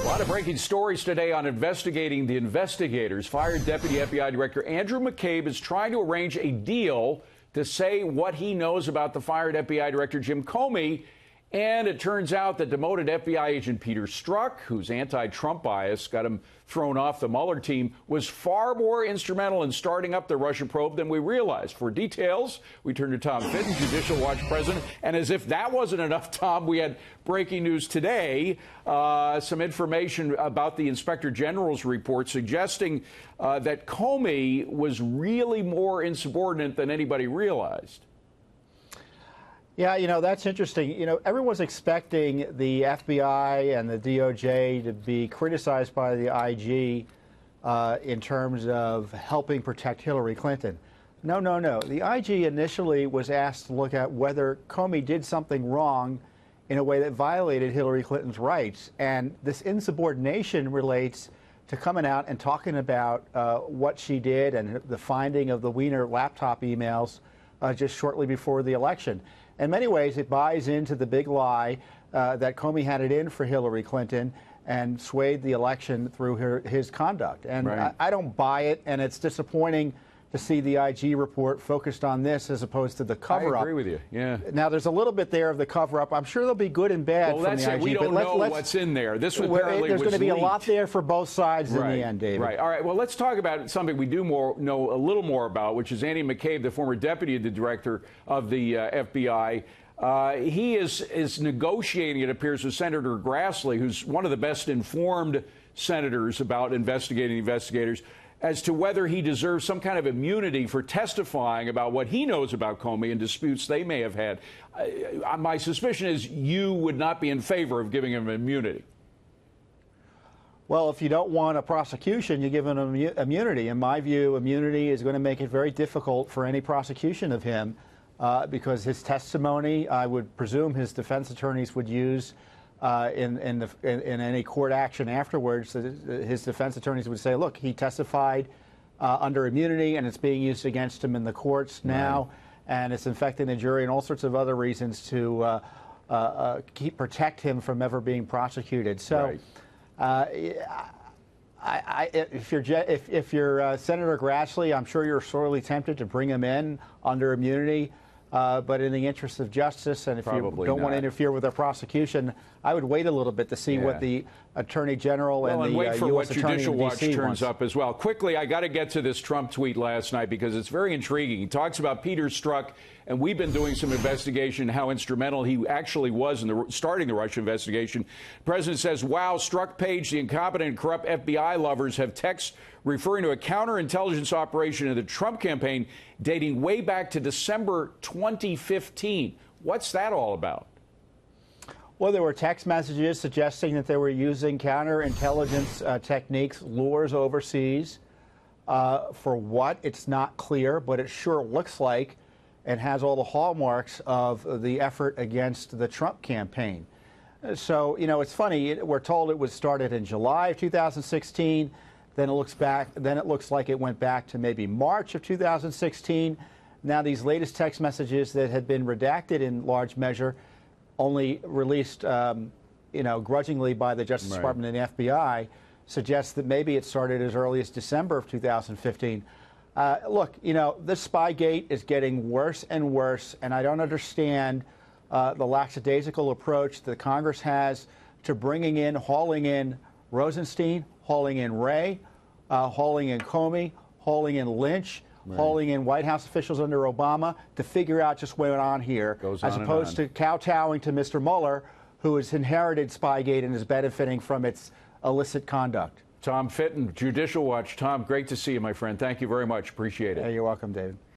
A lot of breaking stories today on investigating the investigators. Fired Deputy FBI Director Andrew McCabe is trying to arrange a deal to say what he knows about the fired FBI Director Jim Comey. And it turns out that demoted FBI agent Peter Strzok, whose anti-Trump bias got him thrown off the Mueller team, was far more instrumental in starting up the Russia probe than we realized. For details, we turn to Tom Fitton, Judicial Watch president. And as if that wasn't enough, Tom, we had breaking news today, some information about the Inspector General's report suggesting that Comey was really more insubordinate than anybody realized. Yeah, that's interesting. Everyone's expecting the FBI and the DOJ to be criticized by the IG in terms of helping protect Hillary Clinton. No. The IG initially was asked to look at whether Comey did something wrong in a way that violated Hillary Clinton's rights. And this insubordination relates to coming out and talking about what she did and the finding of the Wiener laptop emails just shortly before the election. In many ways, it buys into the big lie that Comey had it in for Hillary Clinton and swayed the election through his conduct. And right. I don't buy it, and it's disappointing to see the IG report focused on this as opposed to the cover-up. I agree with you, yeah. Now, there's a little bit there of the cover-up. I'm sure there'll be good and bad from the IG. We don't know what's in there. This apparently There's was going to be leaked. a lot there for both sides in the end, David. Right. All right. Well, let's talk about something we do know a little more about, which is Andy McCabe, the former deputy director of the FBI. He is negotiating, it appears, with Senator Grassley, who's one of the best informed senators about investigating investigators, as to whether he deserves some kind of immunity for testifying about what he knows about Comey and disputes they may have had. My suspicion is you would not be in favor of giving him immunity. Well, if you don't want a prosecution, you give him immunity. In my view, immunity is going to make it very difficult for any prosecution of him because his testimony, I would presume his defense attorneys would use in any court action afterwards. His defense attorneys would say, look, he testified under immunity and it's being used against him in the courts now, and it's infecting the jury and all sorts of other reasons to protect him from ever being prosecuted. So if you're Senator Grassley, I'm sure you're sorely tempted to bring him in under immunity. But in the interest of justice, and if you don't want to interfere with the prosecution, I would wait a little bit to see what the Attorney General and the wait for U.S. what Attorney Judicial in Watch D.C. turns wants. up as well. Quickly, I got to get to this Trump tweet last night because it's very intriguing. He talks about Peter Strzok, and we've been doing some investigation, how instrumental he actually was in starting the Russia investigation. The president says, wow, Strzok page, the incompetent and corrupt FBI lovers have texts referring to a counterintelligence operation in the Trump campaign dating way back to December 2015. What's that all about? Well, there were text messages suggesting that they were using counterintelligence techniques, lures overseas. For what? It's not clear, but it sure looks like and has all the hallmarks of the effort against the Trump campaign. So, it's funny. We're told it was started in July of 2016. Then it looks like it went back to maybe March of 2016. Now, these latest text messages that had been redacted in large measure, only released, grudgingly by the Justice Department and the FBI, suggests that maybe it started as early as December of 2015. Look, this Spygate is getting worse and worse, and I don't understand the lackadaisical approach that Congress has to hauling in Rosenstein, hauling in Wray, hauling in Comey, hauling in Lynch, hauling in White House officials under Obama to figure out just what went on here, as opposed to kowtowing to Mr. Mueller, who has inherited Spygate and is benefiting from its illicit conduct. Tom Fitton, Judicial Watch. Tom, great to see you, my friend. Thank you very much. Appreciate it. You're welcome, David.